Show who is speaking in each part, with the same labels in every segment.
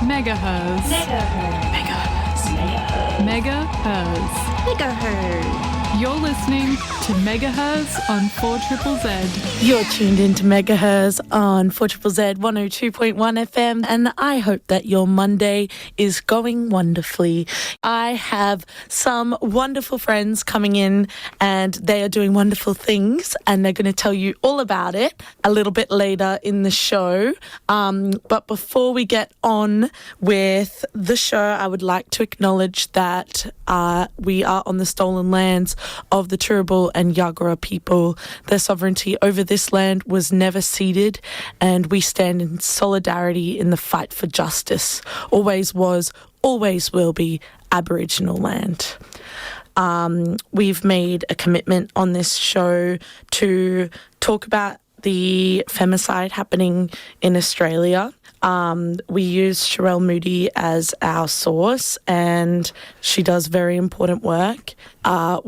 Speaker 1: Megaherzzz. You're listening to Megaherzzz on 4ZZZ.
Speaker 2: You're tuned into Megaherzzz on 4ZZZ 102.1 FM, and I hope that your Monday is going wonderfully. I have some wonderful friends coming in, and they are doing wonderful things, and they're going to tell you all about it a little bit later in the show. But before we get on with the show, I would like to acknowledge that we are on the stolen lands of the Turrbal and Yagara people. Their sovereignty over this land was never ceded, and we stand in solidarity in the fight for justice. Always was, always will be Aboriginal land. We've made a commitment on this show to talk about the femicide happening in Australia. We use Sherele Moody as our source, and she does very important work. I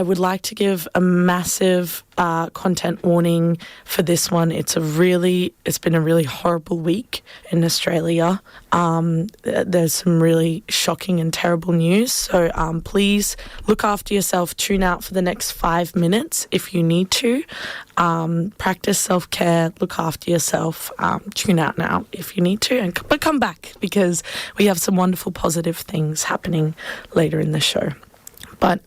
Speaker 2: would like to give a massive content warning for this one. It's been a really horrible week in Australia. There's some really shocking and terrible news. So please look after yourself. Tune out for the next 5 minutes if you need to. Practice self-care. Look after yourself. Tune out now if you need to, but come back because we have some wonderful positive things happening later in the show. But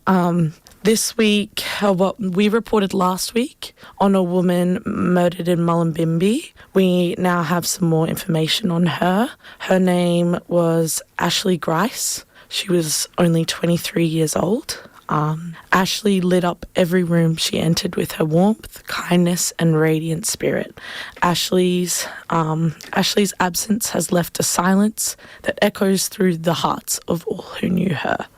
Speaker 2: this week, what we reported last week on a woman murdered in Mullumbimby. We now have some more information on her. Her name was Ashlegh Grice. She was only 23 years old. Ashlegh lit up every room she entered with her warmth, kindness, and radiant spirit. Ashlegh's absence has left a silence that echoes through the hearts of all who knew her.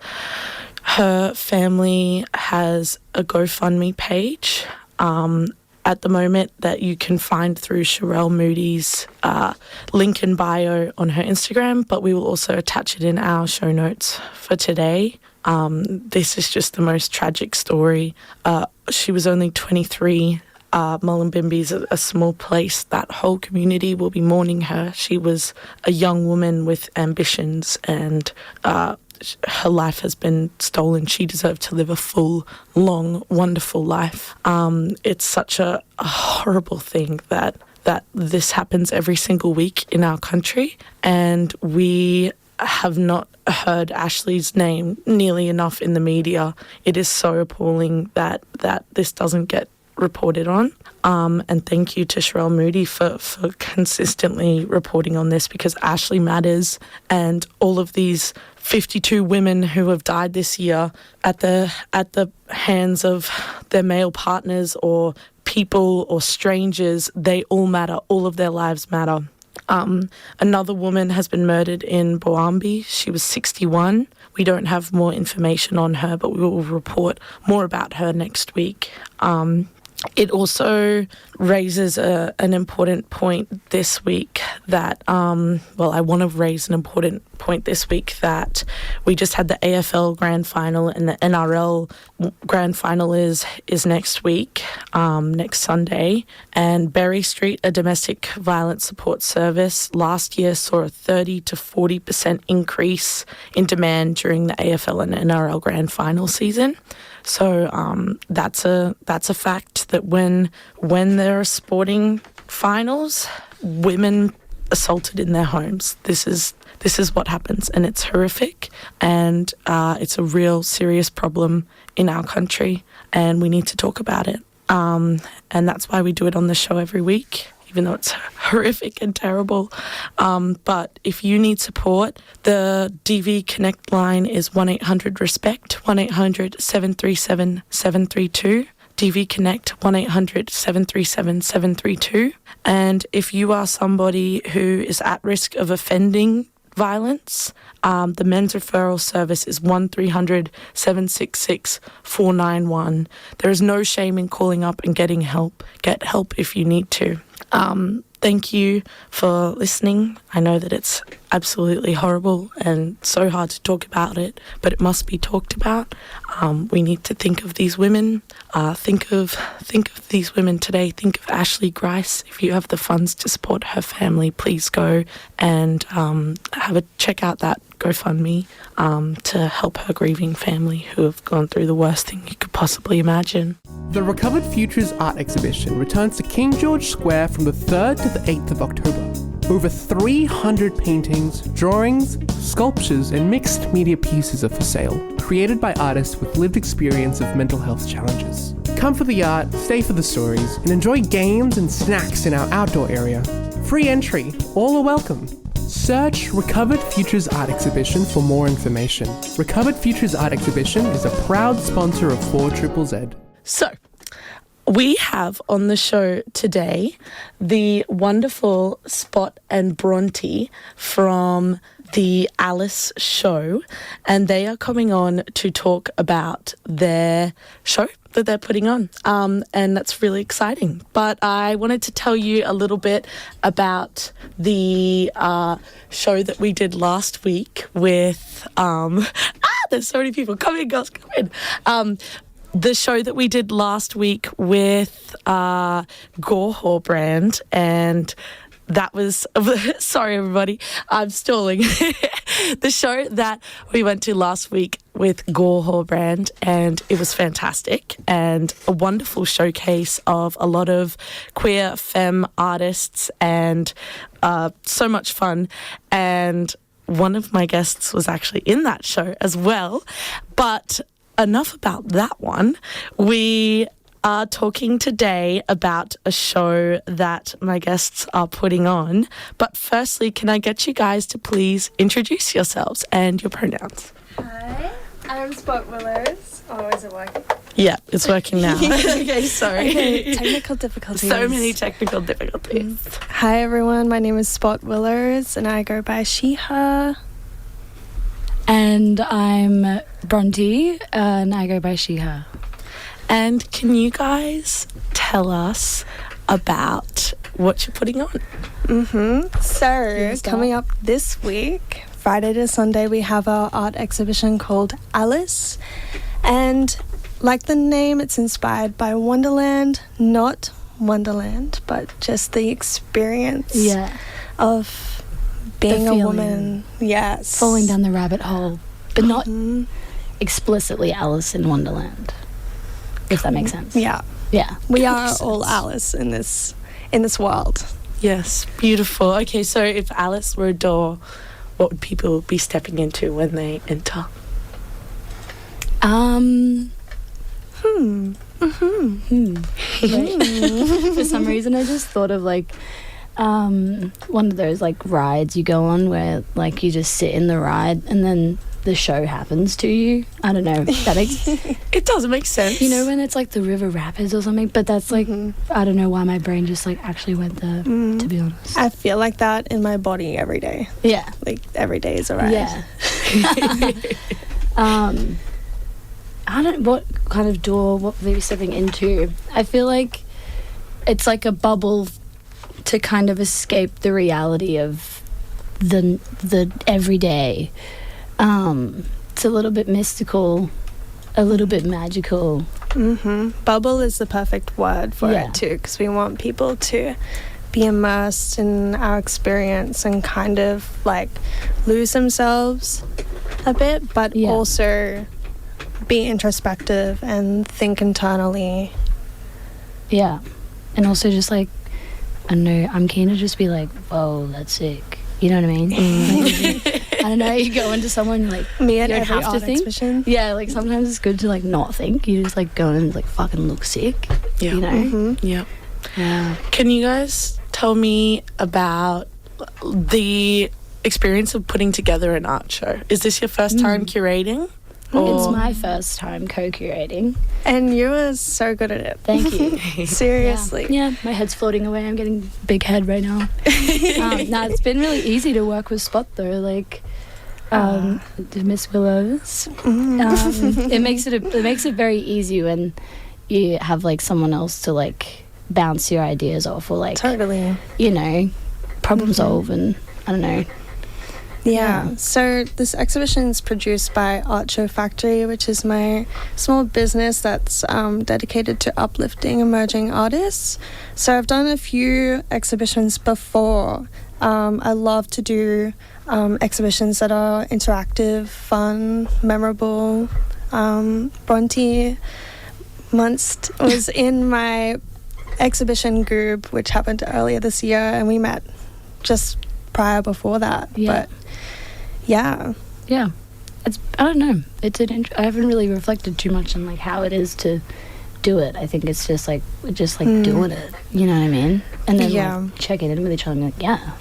Speaker 2: Her family has a GoFundMe page at the moment that you can find through Sherele Moody's link in bio on her Instagram, but we will also attach it in our show notes for today. This is just the most tragic story. She was only 23. Mullumbimby is a small place. That whole community will be mourning her. She was a young woman with ambitions, and her life has been stolen. She deserved to live a full, long, wonderful life. It's such a horrible thing that this happens every single week in our country, and we have not heard Ashlegh's name nearly enough in the media. It is so appalling that this doesn't get reported on. And thank you to Sherele Moody for consistently reporting on this, because Ashlegh matters, and all of these 52 women who have died this year at the hands of their male partners or people or strangers, they all matter. All of their lives matter. Another woman has been murdered in Boambi. She was 61. We don't have more information on her, but we will report more about her next week. It also raises an important point this week that, I want to raise an important point this week that we just had the AFL Grand Final, and the NRL Grand Final is next week, next Sunday. And Berry Street, a domestic violence support service, last year saw a 30 to 40% increase in demand during the AFL and NRL Grand Final season. So that's a fact that when there are sporting finals, women assaulted in their homes. This is what happens, and it's horrific, and it's a real serious problem in our country, and we need to talk about it. And that's why we do it on the show every week, even though it's horrific and terrible. But if you need support, the DV Connect line is 1-800-RESPECT, 1-800-737-732. DV Connect, 1-800-737-732. And if you are somebody who is at risk of offending violence, the men's referral service is 1-300-766-491. There is no shame in calling up and getting help. Get help if you need to. thank you for listening. I know that it's absolutely horrible and so hard to talk about it, but it must be talked about. We need to think of these women. Think of these women today. Think of Ashlegh Grice. If you have the funds to support her family, please go and check out that GoFundMe to help her grieving family who have gone through the worst thing you could possibly imagine.
Speaker 3: The Recovered Futures art exhibition returns to King George Square from the 3rd to the 8th of October. Over 300 paintings, drawings, sculptures, and mixed media pieces are for sale, created by artists with lived experience of mental health challenges. Come for the art, stay for the stories, and enjoy games and snacks in our outdoor area. Free entry, all are welcome. Search Recovered Futures Art Exhibition for more information. Recovered Futures Art Exhibition is a proud sponsor of 4ZZZ.
Speaker 2: So, we have on the show today the wonderful Spot and Bronte from the Alice show, and they are coming on to talk about their show that they're putting on, and that's really exciting. But I wanted to tell you a little bit about the show that we did last week with there's so many people. Come in, girls, come in. The show that we did last week with Gore brand, and that was sorry everybody, I'm stalling. The show that we went to last week with Gore brand, and it was fantastic and a wonderful showcase of a lot of queer femme artists, and so much fun. And one of my guests was actually in that show as well. But enough about that one. We are talking today about a show that my guests are putting on. But firstly, can I get you guys to please introduce yourselves and your pronouns?
Speaker 4: Hi, I'm Spot Willows. Oh, is it working?
Speaker 2: Yeah, it's working now. Okay, sorry.
Speaker 4: Okay, technical difficulties.
Speaker 2: So many technical difficulties.
Speaker 4: Hi everyone, my name is Spot Willows and I go by she, her.
Speaker 5: And I'm Bronte, and I go by she, her.
Speaker 2: And can you guys tell us about what you're putting on?
Speaker 4: So, coming up this week, Friday to Sunday, we have our art exhibition called Alice. And like the name, it's inspired by Wonderland, not Wonderland, but just the experience of being a woman. Yes.
Speaker 5: Falling down the rabbit hole, but not explicitly Alice in Wonderland, if that makes sense.
Speaker 4: Yeah.
Speaker 5: Yeah.
Speaker 4: We are all Alice in this world.
Speaker 2: Yes, beautiful. Okay, so if Alice were a door, what would people be stepping into when they enter?
Speaker 5: For some reason, I just thought of like one of those like rides you go on where like you just sit in the ride and then the show happens to you. I don't know. That makes
Speaker 2: It doesn't make sense.
Speaker 5: You know when it's like the River Rapids or something, but that's like I don't know why my brain just like actually went there. To be honest,
Speaker 4: I feel like that in my body every day.
Speaker 5: yeah,
Speaker 4: Like every day is a ride.
Speaker 5: yeah. I don't what kind of door what were you stepping into. I feel like it's like a bubble to kind of escape the reality of the everyday. It's a little bit mystical, a little bit magical.
Speaker 4: Bubble is the perfect word for
Speaker 5: Yeah.
Speaker 4: it too, because we want people to be immersed in our experience and kind of like lose themselves a bit, but
Speaker 5: Yeah.
Speaker 4: also be introspective and think internally.
Speaker 5: Yeah, and also just like I don't know, I'm keen to just be like, whoa, that's sick. You know what I mean? Like, I don't know. You go into someone like
Speaker 4: Me at
Speaker 5: you don't
Speaker 4: every
Speaker 5: have to
Speaker 4: art
Speaker 5: think.
Speaker 4: exhibition.
Speaker 5: Yeah, like sometimes it's good to like not think. You just like go and like fucking look sick.
Speaker 2: Yeah.
Speaker 5: You know?
Speaker 2: Yeah.
Speaker 5: Yeah.
Speaker 2: Can you guys tell me about the experience of putting together an art show? Is this your first time curating?
Speaker 5: It's my first time co-curating.
Speaker 4: And you were so good at it.
Speaker 5: Thank you.
Speaker 4: Seriously.
Speaker 5: Yeah, my head's floating away. I'm getting big head right now. It's been really easy to work with Spot though. Like, Miss Willows. It makes it very easy when you have like someone else to like bounce your ideas off, or like
Speaker 4: Totally.
Speaker 5: you know, problem solve, and I don't know.
Speaker 4: Yeah. So this exhibition is produced by Art Show Factory, which is my small business that's dedicated to uplifting emerging artists. So I've done a few exhibitions before. I love to do exhibitions that are interactive, fun, memorable. Bronte Munst was in my exhibition group, which happened earlier this year, and we met just prior before that.
Speaker 5: Yeah.
Speaker 4: But yeah.
Speaker 5: It's, I don't know, I haven't really reflected too much on like how it is to do it. I think it's just like doing it, you know what I mean? And then like, checking in with each other and be like, yeah,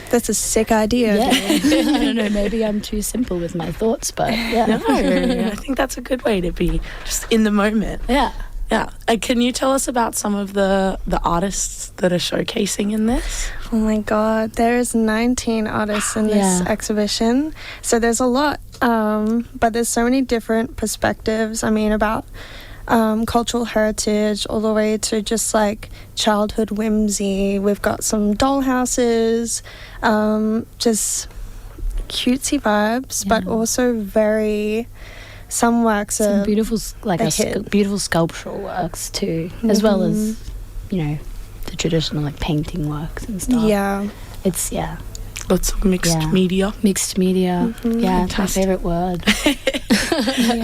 Speaker 4: that's a sick idea.
Speaker 5: yeah. I don't know, maybe I'm too simple with my thoughts, but yeah.
Speaker 2: No, I think that's a good way to be, just in the moment.
Speaker 5: Yeah.
Speaker 2: Yeah. Can you tell us about some of the artists that are showcasing in this?
Speaker 4: Oh my God, there's 19 artists in this exhibition. So there's a lot, but there's so many different perspectives. I mean, about cultural heritage all the way to just like childhood whimsy. We've got some dollhouses, just cutesy vibes, but also very... Some works
Speaker 5: some
Speaker 4: are
Speaker 5: beautiful, like beautiful sculptural works too, as well as, you know, the traditional like painting works and stuff.
Speaker 4: Yeah,
Speaker 5: it's
Speaker 2: lots of mixed media.
Speaker 5: Mixed media, yeah, it's my
Speaker 2: Fantastic.
Speaker 5: favorite word.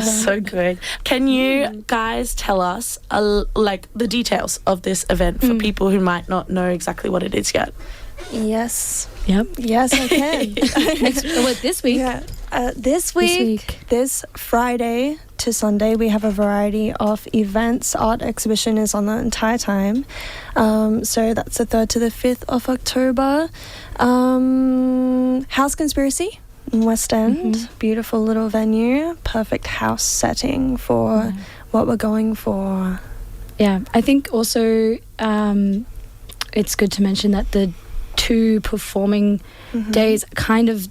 Speaker 2: So good. Can you guys tell us like the details of this event for people who might not know exactly what it is yet?
Speaker 4: yes,
Speaker 5: Yep.
Speaker 4: yes, I can.
Speaker 5: This week?
Speaker 4: Yeah. This week, this Friday to Sunday, we have a variety of events. Art exhibition is on the entire time. So that's the 3rd to the 5th of October. House Conspiracy in West End. Beautiful little venue. Perfect house setting for what we're going for.
Speaker 5: Yeah, I think also it's good to mention that the two performing days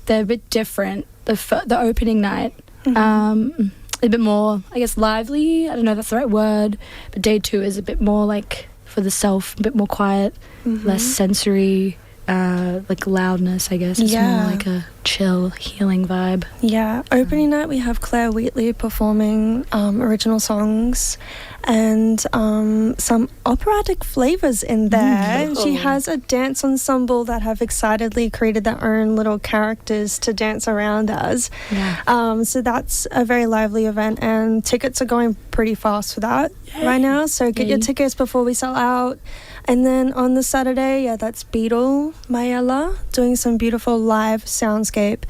Speaker 5: they're a bit different. The opening night a bit more, I guess, lively. I don't know if that's the right word, but day 2 is a bit more like for the self, a bit more quiet, less sensory, like loudness, I guess. It's more like a chill, healing vibe.
Speaker 4: Yeah, opening night we have Claire Wheatley performing original songs and some operatic flavors in there. She has a dance ensemble that have excitedly created their own little characters to dance around us. So that's a very lively event, and tickets are going pretty fast for that right now, so get your tickets before we sell out. And then on the Saturday, that's Beetle Mayella doing some beautiful live soundscape.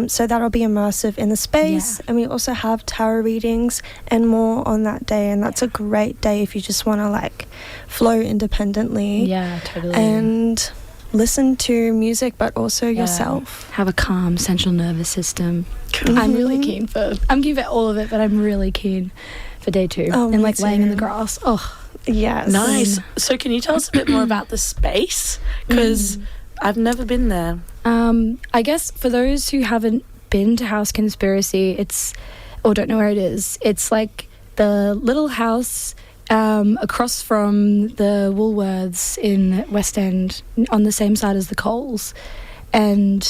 Speaker 4: So that'll be immersive in the space. And we also have tarot readings and more on that day. And that's a great day if you just want to like flow independently.
Speaker 5: Yeah, totally.
Speaker 4: And listen to music, but also yourself.
Speaker 5: Have a calm central nervous system. I'm really keen for all of it, but I'm really keen for day 2. And like laying in the grass. Oh,
Speaker 4: yes.
Speaker 2: Nice. So can you tell us a bit more about the space? Because I've never been there.
Speaker 5: I guess for those who haven't been to House Conspiracy, or don't know where it is, it's like the little house across from the Woolworths in West End, on the same side as the Coles. And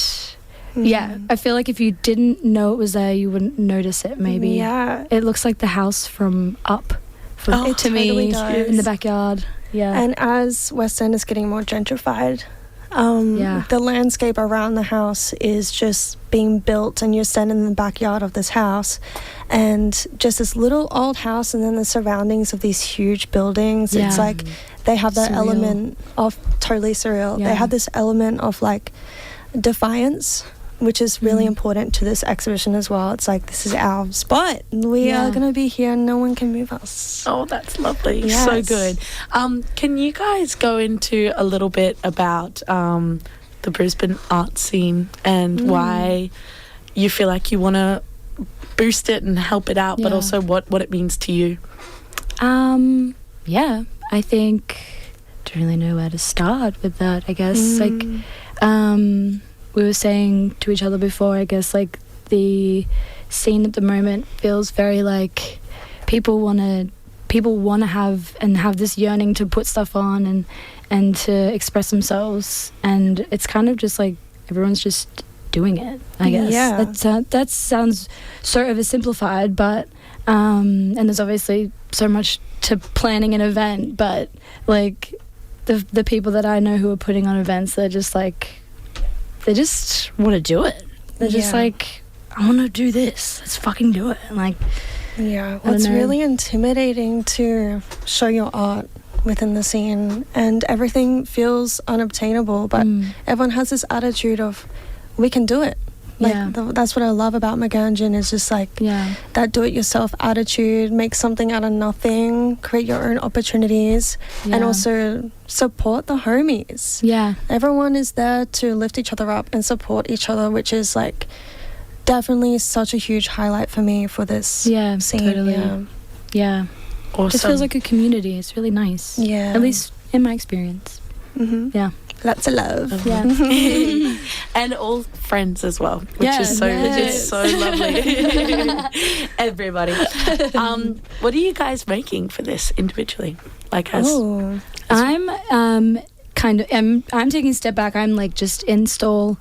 Speaker 5: I feel like if you didn't know it was there, you wouldn't notice it, maybe.
Speaker 4: Yeah.
Speaker 5: It looks like the house from Up.
Speaker 4: It
Speaker 5: to
Speaker 4: totally
Speaker 5: me,
Speaker 4: does.
Speaker 5: in the backyard. Yeah.
Speaker 4: And as West End is getting more gentrified, the landscape around the house is just being built, and you're standing in the backyard of this house, and just this little old house, and then the surroundings of these huge buildings. It's like they have that element of totally surreal. They have this element of like defiance, which is really important to this exhibition as well. It's like, this is our spot. We are going to be here and no one can move us.
Speaker 2: Oh, that's lovely.
Speaker 4: Yes.
Speaker 2: So good. Can you guys go into a little bit about the Brisbane art scene and why you feel like you want to boost it and help it out, but also what it means to you?
Speaker 5: I think I don't really know where to start with that, I guess. We were saying to each other before, I guess, like, the scene at the moment feels very like people want to people want to have this yearning to put stuff on and to express themselves, and it's kind of just like everyone's just doing it, I guess.
Speaker 4: Yeah.
Speaker 5: That sounds so oversimplified, but and there's obviously so much to planning an event, but like the people that I know who are putting on events, they're just like, they just want to do it. They're just like, I want to do this, let's fucking do it. And like,
Speaker 4: yeah, well, it's really intimidating to show your art within the scene, and everything feels unobtainable, but everyone has this attitude of, we can do it. Like, that's what I love about Megaherzzz, is just like that do-it-yourself attitude, make something out of nothing, create your own opportunities, and also support the homies.
Speaker 5: Yeah.
Speaker 4: Everyone is there to lift each other up and support each other, which is like definitely such a huge highlight for me for this scene.
Speaker 5: Totally. Yeah.
Speaker 2: Awesome.
Speaker 5: It feels like a community. It's really nice.
Speaker 4: Yeah.
Speaker 5: At least in my experience. Yeah.
Speaker 4: Lots of love.
Speaker 5: Yeah.
Speaker 2: And all friends as well, which is so lovely. Everybody. What are you guys making for this individually? Like, as
Speaker 5: I'm I'm taking a step back. I'm like just install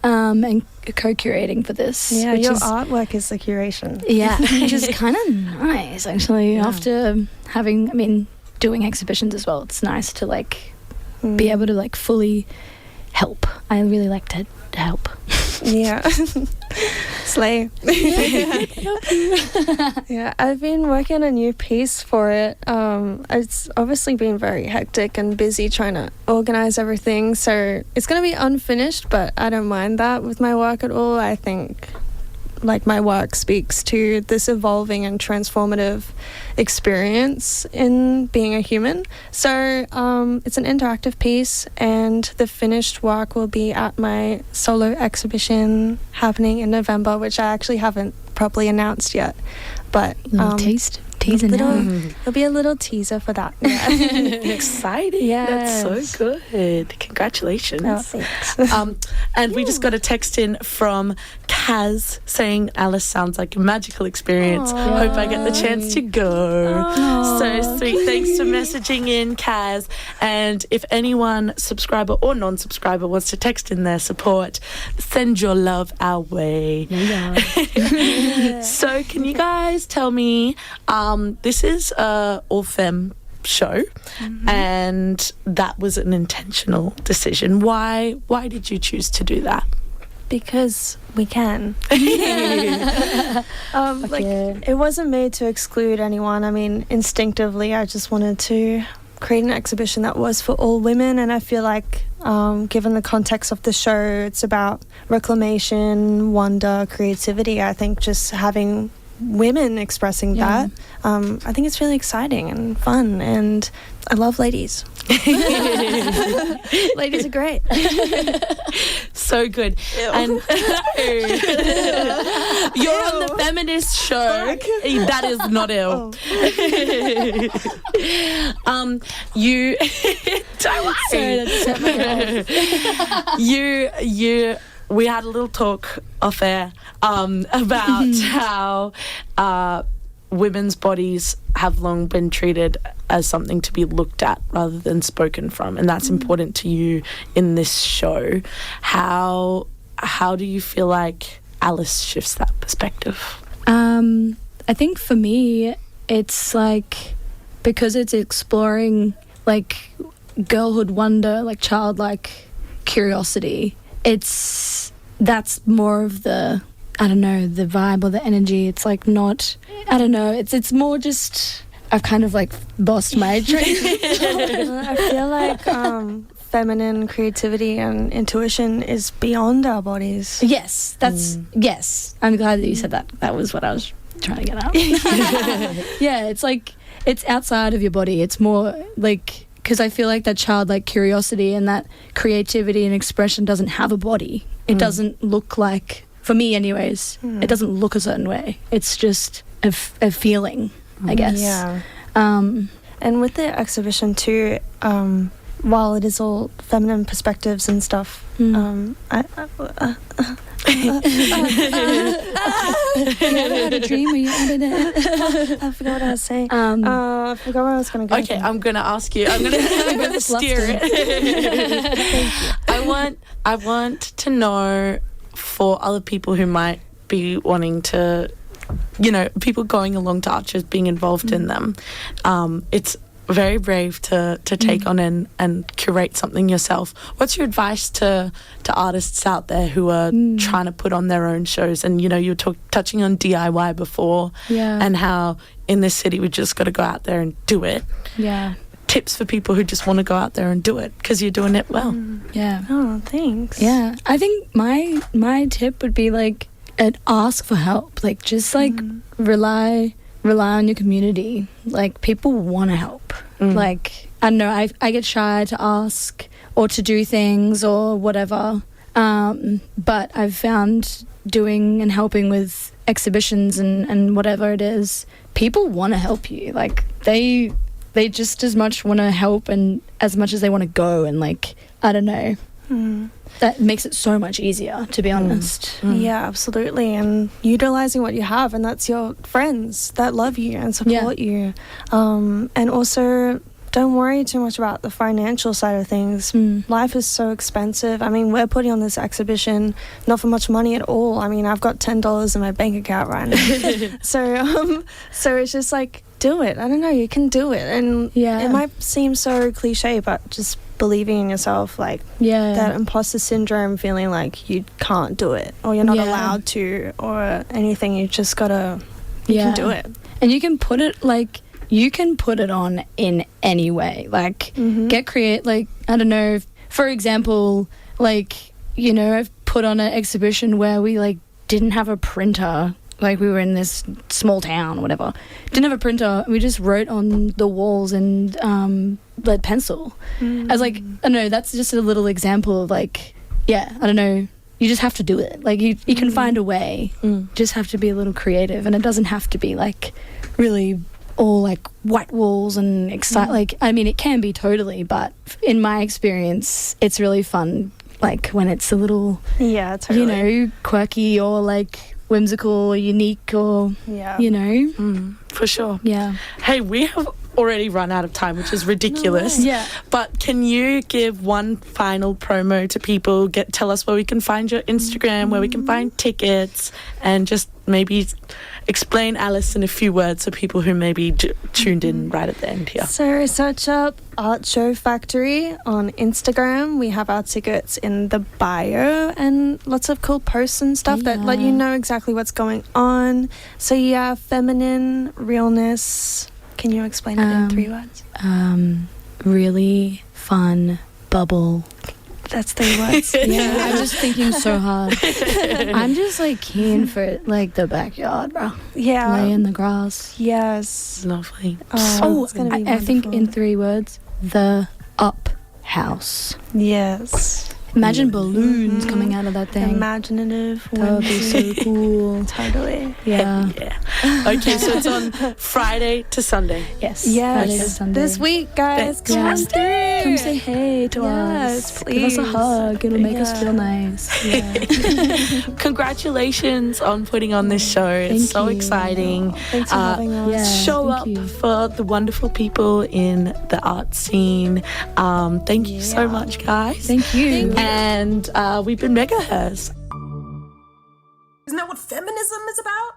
Speaker 5: and co-curating for this.
Speaker 4: Yeah, your artwork is the curation.
Speaker 5: Yeah, which is kind of nice actually. After doing exhibitions as well, it's nice to like be able to like fully help. I really like to help.
Speaker 4: Yeah. Slay. Yeah, I've been working on a new piece for it. It's obviously been very hectic and busy trying to organize everything, so it's going to be unfinished, but I don't mind that with my work at all. I think like my work speaks to this evolving and transformative experience in being a human. So it's an interactive piece, and the finished work will be at my solo exhibition happening in November, which I actually haven't properly announced yet. But
Speaker 5: teasing now.
Speaker 4: There'll be a little teaser for that. Yeah.
Speaker 2: Exciting.
Speaker 4: Yes.
Speaker 2: That's so good. Congratulations.
Speaker 4: Oh, thanks.
Speaker 2: And we just got a text in from Kaz saying Alice sounds like a magical experience. Hope I get the chance to go. So sweet. Thanks for messaging in, Kaz. And if anyone, subscriber or non-subscriber, wants to text in their support, send your love our way. So can you guys tell me, this is a all-femme show, and that was an intentional decision. Why did you choose to do that?
Speaker 4: Because we can. It wasn't made to exclude anyone. I mean, instinctively, I just wanted to create an exhibition that was for all women, and I feel like given the context of the show, it's about reclamation, wonder, creativity. I think just having women expressing that, I think it's really exciting and fun, and I love ladies. Ladies are great.
Speaker 2: So good. And you're on the feminist show. That is not ill. You don't worry. We had a little talk off air about how women's bodies have long been treated as something to be looked at rather than spoken from, and that's important to you in this show. How do you feel like Alice shifts that perspective?
Speaker 5: I think for me, it's like, because it's exploring like girlhood wonder, like childlike curiosity, that's more of the, I don't know, the vibe or the energy. It's like not, I don't know, it's more just, I've kind of like lost my train.
Speaker 4: I feel like feminine creativity and intuition is beyond our bodies.
Speaker 5: Yes, yes. I'm glad that you said that. That was what I was trying to get out. Yeah, it's like, it's outside of your body. It's more like, because I feel like that childlike curiosity and that creativity and expression doesn't have a body. It doesn't look like, for me anyways, it doesn't look a certain way. It's just a feeling, I guess.
Speaker 4: Yeah. And with the exhibition too, while it is all feminine perspectives and stuff,
Speaker 5: You had a dream or you ended it.
Speaker 4: I forgot what I was saying. I forgot where I was going to go.
Speaker 2: Okay, I'm going to ask you. I'm going to steer it. I want to know, for other people who might be wanting to, people going along to art shows, being involved in them, it's very brave to take on and curate something yourself. What's your advice to artists out there who are trying to put on their own shows? And, you were touching on DIY before, and how in this city we just got to go out there and do it.
Speaker 5: Yeah.
Speaker 2: Tips for people who just want to go out there and do it, because you're doing it well.
Speaker 5: Yeah.
Speaker 4: Oh, thanks.
Speaker 5: Yeah. I think my tip would be like, ask for help. Like, just like rely on your community. Like, people want to help. Like, I don't know, I get shy to ask or to do things or whatever, but I've found doing and helping with exhibitions and whatever it is, people want to help you. Like, they just as much want to help and as much as they want to go, and like, I don't know, that makes it so much easier, to be honest.
Speaker 4: Yeah, absolutely. And utilizing what you have, and that's your friends that love you and support you. And also, don't worry too much about the financial side of things. Life is so expensive. I mean, we're putting on this exhibition not for much money at all. I mean, I've got $10 in my bank account right now. So it's just like, do it. I don't know, you can do it. And it might seem so cliche, but just believing in yourself, like that imposter syndrome, feeling like you can't do it or you're not allowed to or anything. You just gotta, you can do it.
Speaker 5: And you can put it on in any way. Like, get creative. Like, I don't know, for example, like, I've put on an exhibition where we like didn't have a printer. Like, we were in this small town or whatever. Didn't have a printer. We just wrote on the walls and lead pencil. I was like, I don't know, that's just a little example of like, I don't know, you just have to do it. Like, you can find a way. Just have to be a little creative, and it doesn't have to be like really all like white walls and like, I mean, it can be totally, but in my experience, it's really fun, like when it's a little, totally, quirky or like whimsical or unique or,
Speaker 2: for sure.
Speaker 5: Yeah.
Speaker 2: Hey, we have already run out of time, which is ridiculous.
Speaker 5: No way. Yeah.
Speaker 2: But can you give one final promo to people? Tell us where we can find your Instagram, where we can find tickets, and just maybe explain Alice in a few words for people who maybe tuned in right at the end here.
Speaker 4: So search up Art Show Factory on Instagram. We have our tickets in the bio and lots of cool posts and stuff that let you know exactly what's going on. So feminine realness. Can you explain it in 3 words?
Speaker 5: Really fun bubble.
Speaker 4: That's 3 words.
Speaker 5: Yeah, I'm just thinking so hard. I'm just like keen for like the backyard, bro.
Speaker 4: Yeah.
Speaker 5: Lay in the grass.
Speaker 4: Yes.
Speaker 2: Lovely.
Speaker 4: It's gonna be
Speaker 5: I think in
Speaker 4: wonderful.
Speaker 5: 3 words, the up house.
Speaker 4: Yes.
Speaker 5: Imagine balloons coming out of that thing.
Speaker 4: Imaginative.
Speaker 5: That would be so cool.
Speaker 4: Totally.
Speaker 5: Yeah.
Speaker 2: Okay, so it's on Friday to Sunday.
Speaker 5: Yes.
Speaker 4: Yes.
Speaker 5: Friday to Sunday.
Speaker 4: This week, guys.
Speaker 2: Thanks.
Speaker 4: Come on through.
Speaker 5: Come say hey to
Speaker 4: Yes,
Speaker 5: us. Give us a
Speaker 4: please.
Speaker 5: hug. It'll make us feel nice. Yeah.
Speaker 2: Congratulations on putting on this show. It's
Speaker 5: Thank
Speaker 2: so
Speaker 5: you.
Speaker 2: exciting.
Speaker 4: Thanks for having us.
Speaker 5: Yeah.
Speaker 2: Show
Speaker 5: thank
Speaker 2: up
Speaker 5: you.
Speaker 2: for the wonderful people in the art scene. Thank you so much, guys.
Speaker 5: Thank you.
Speaker 2: And we've been Megaherzzz.
Speaker 6: Isn't that what feminism is about?